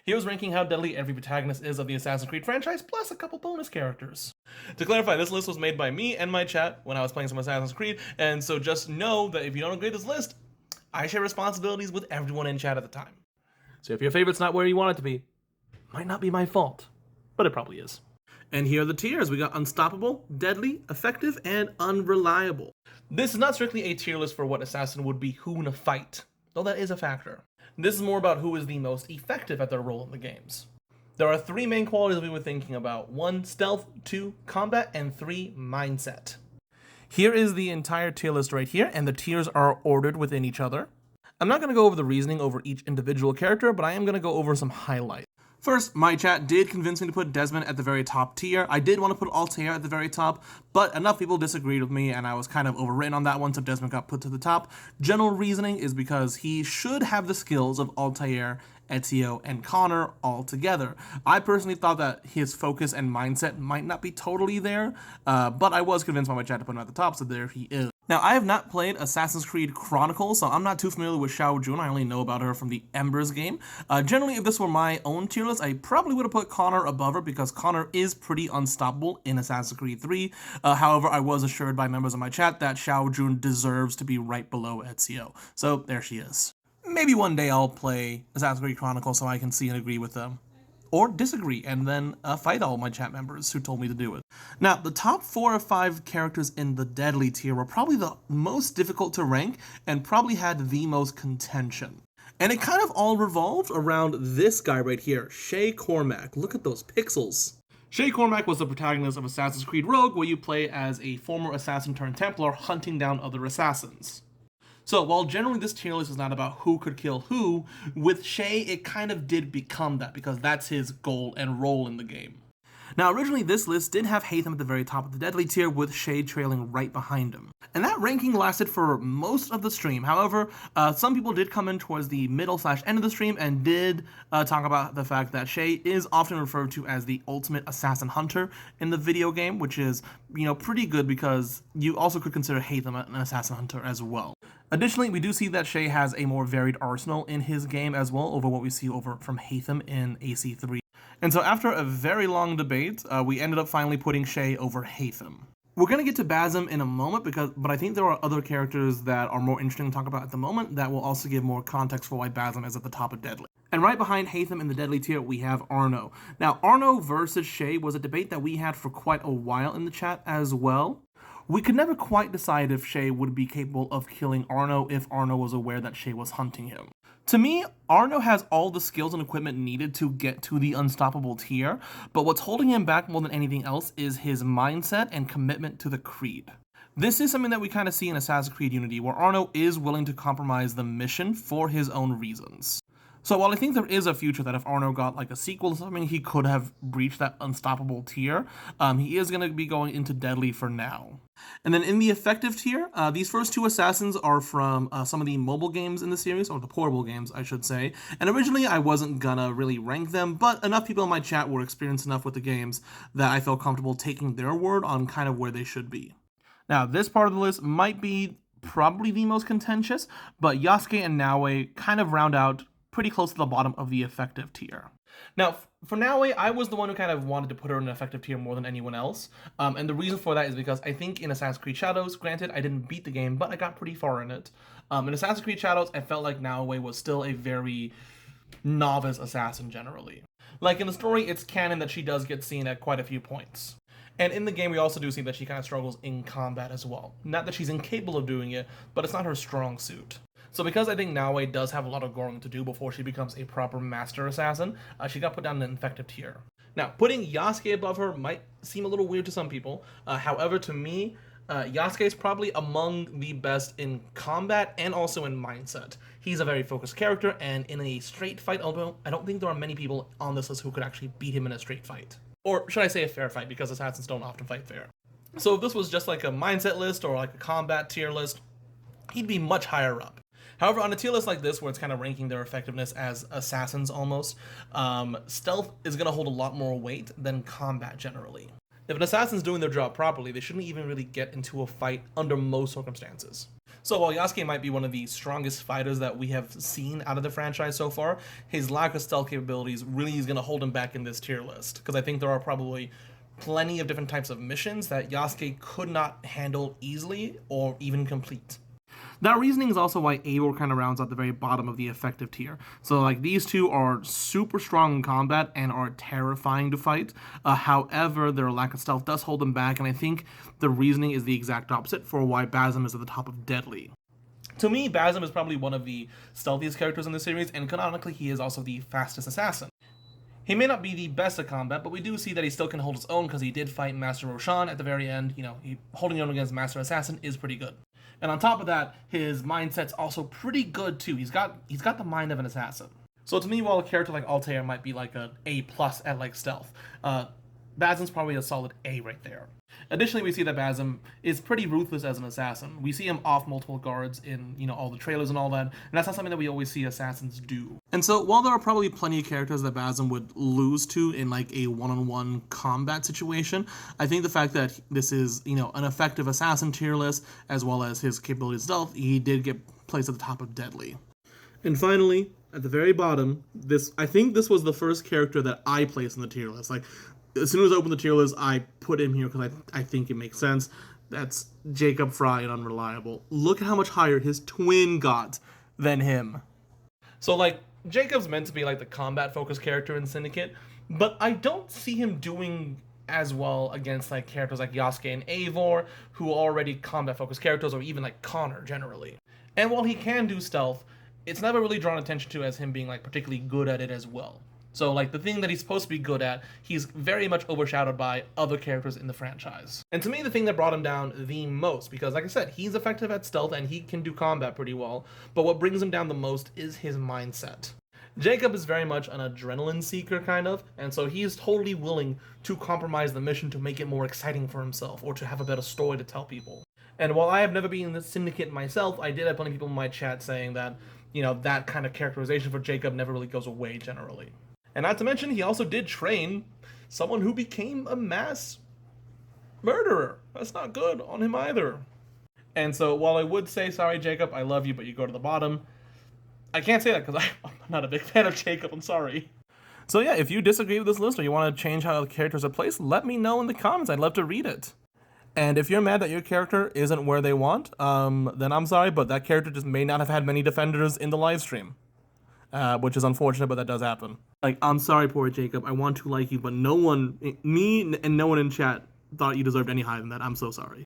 Here's ranking how deadly every protagonist is of the Assassin's Creed franchise, plus a couple bonus characters. To clarify, this list was made by me and my chat when I was playing some Assassin's Creed, and so just know that if you don't agree with this list, I share responsibilities with everyone in chat at the time. So if your favorite's not where you want it to be, might not be my fault, but it probably is. And here are the tiers. We got Unstoppable, Deadly, Effective, and Unreliable. This is not strictly a tier list for what assassin would be who in a fight, though that is a factor. This is more about who is the most effective at their role in the games. There are 3 main qualities we were thinking about. 1, stealth, 2, combat, and 3, mindset. Here is the entire tier list right here, and the tiers are ordered within each other. I'm not going to go over the reasoning over each individual character, but I am going to go over some highlights. First, my chat did convince me to put Desmond at the very top tier. I did want to put Altair at the very top, but enough people disagreed with me, and I was kind of overwritten on that one, so Desmond got put to the top. General reasoning is because he should have the skills of Altair, Ezio, and Connor all together. I personally thought that his focus and mindset might not be totally there, but I was convinced by my chat to put him at the top, so there he is. Now, I have not played Assassin's Creed Chronicles, so I'm not too familiar with Shao Jun. I only know about her from the Embers game. Generally, if this were my own tier list, I probably would have put Connor above her because Connor is pretty unstoppable in Assassin's Creed 3. However, I was assured by members of my chat that Shao Jun deserves to be right below Ezio. So there she is. Maybe one day I'll play Assassin's Creed Chronicles so I can see and agree with them. Or disagree, and then fight all my chat members who told me to do it. Now, the top 4 or 5 characters in the Deadly tier were probably the most difficult to rank, and probably had the most contention. And it kind of all revolved around this guy right here, Shay Cormac. Look at those pixels. Shay Cormac was the protagonist of Assassin's Creed Rogue, where you play as a former assassin turned Templar hunting down other assassins. So while generally this tier list is not about who could kill who, with Shay it kind of did become that because that's his goal and role in the game. Now originally this list did have Haytham at the very top of the Deadly tier with Shay trailing right behind him. And that ranking lasted for most of the stream. However, some people did come in towards the middle/end of the stream and did talk about the fact that Shay is often referred to as the ultimate assassin hunter in the video game, which is, pretty good because you also could consider Haytham an assassin hunter as well. Additionally, we do see that Shay has a more varied arsenal in his game as well over what we see over from Haytham in AC3. And so after a very long debate, we ended up finally putting Shay over Haytham. We're going to get to Basim in a moment, but I think there are other characters that are more interesting to talk about at the moment that will also give more context for why Basim is at the top of Deadly. And right behind Haytham in the Deadly tier, we have Arno. Now, Arno versus Shay was a debate that we had for quite a while in the chat as well. We could never quite decide if Shay would be capable of killing Arno if Arno was aware that Shay was hunting him. To me, Arno has all the skills and equipment needed to get to the unstoppable tier, but what's holding him back more than anything else is his mindset and commitment to the creed. This is something that we kind of see in Assassin's Creed Unity, where Arno is willing to compromise the mission for his own reasons. So while I think there is a future that if Arno got like a sequel or something, he could have breached that unstoppable tier, he is going to be going into Deadly for now. And then in the effective tier, these first 2 assassins are from some of the mobile games in the series, or the portable games, I should say. And originally I wasn't gonna really rank them, but enough people in my chat were experienced enough with the games that I felt comfortable taking their word on kind of where they should be. Now, this part of the list might be probably the most contentious, but Yasuke and Naoe kind of round out pretty close to the bottom of the effective tier. Now, for Naoe, I was the one who kind of wanted to put her in an effective tier more than anyone else, and the reason for that is because I think in Assassin's Creed Shadows, granted, I didn't beat the game, but I got pretty far in it. In Assassin's Creed Shadows, I felt like Naoe was still a very novice assassin generally. Like in the story, it's canon that she does get seen at quite a few points. And in the game, we also do see that she kind of struggles in combat as well. Not that she's incapable of doing it, but it's not her strong suit. So because I think Naoe does have a lot of growing to do before she becomes a proper master assassin, she got put down in an effective tier. Now, putting Yasuke above her might seem a little weird to some people. However, to me, Yasuke is probably among the best in combat and also in mindset. He's a very focused character, and in a straight fight, although I don't think there are many people on this list who could actually beat him in a straight fight. Or should I say a fair fight, because assassins don't often fight fair. So if this was just like a mindset list or like a combat tier list, he'd be much higher up. However, on a tier list like this, where it's kind of ranking their effectiveness as assassins almost, stealth is going to hold a lot more weight than combat generally. If an assassin's doing their job properly, they shouldn't even really get into a fight under most circumstances. So while Yasuke might be one of the strongest fighters that we have seen out of the franchise so far, his lack of stealth capabilities really is going to hold him back in this tier list, because I think there are probably plenty of different types of missions that Yasuke could not handle easily or even complete. That reasoning is also why Eivor kind of rounds out the very bottom of the effective tier. So, like, these two are super strong in combat and are terrifying to fight. However, their lack of stealth does hold them back, and I think the reasoning is the exact opposite for why Basim is at the top of Deadly. To me, Basim is probably one of the stealthiest characters in the series, and canonically, he is also the fastest assassin. He may not be the best at combat, but we do see that he still can hold his own because he did fight Master Roshan at the very end. Holding on against Master Assassin is pretty good. And on top of that, his mindset's also pretty good too. He's got the mind of an assassin. So to me, while a character like Altair might be like an A+ at like stealth, Basim's probably a solid A right there. Additionally, we see that Basim is pretty ruthless as an assassin. We see him off multiple guards in, all the trailers and all that, and that's not something that we always see assassins do. And so, while there are probably plenty of characters that Basim would lose to in like a one-on-one combat situation, I think the fact that this is, an effective assassin tier list, as well as his capability of stealth, he did get placed at the top of Deadly. And finally, at the very bottom, I think this was the first character that I placed in the tier list. Like, as soon as I opened the tier list, I put him here because I think it makes sense. That's Jacob Fry and Unreliable. Look at how much higher his twin got than him. So, like, Jacob's meant to be, like, the combat-focused character in Syndicate, but I don't see him doing as well against, like, characters like Yasuke and Eivor, who are already combat-focused characters, or even, like, Connor, generally. And while he can do stealth, it's never really drawn attention to as him being, like, particularly good at it as well. So, like, the thing that he's supposed to be good at, he's very much overshadowed by other characters in the franchise. And to me, the thing that brought him down the most, because like I said, he's effective at stealth and he can do combat pretty well, but what brings him down the most is his mindset. Jacob is very much an adrenaline seeker, kind of, and so he is totally willing to compromise the mission to make it more exciting for himself, or to have a better story to tell people. And while I have never been in the Syndicate myself, I did have plenty of people in my chat saying that, that kind of characterization for Jacob never really goes away, generally. And not to mention, he also did train someone who became a mass murderer. That's not good on him either. And so, while I would say, sorry, Jacob, I love you, but you go to the bottom, I can't say that because I'm not a big fan of Jacob. I'm sorry. So yeah, if you disagree with this list or you want to change how the characters are placed, let me know in the comments. I'd love to read it. And if you're mad that your character isn't where they want, then I'm sorry, but that character just may not have had many defenders in the live stream. Which is unfortunate, but that does happen. Like, I'm sorry, poor Jacob. I want to like you, but no one, me and no one in chat thought you deserved any higher than that. I'm so sorry.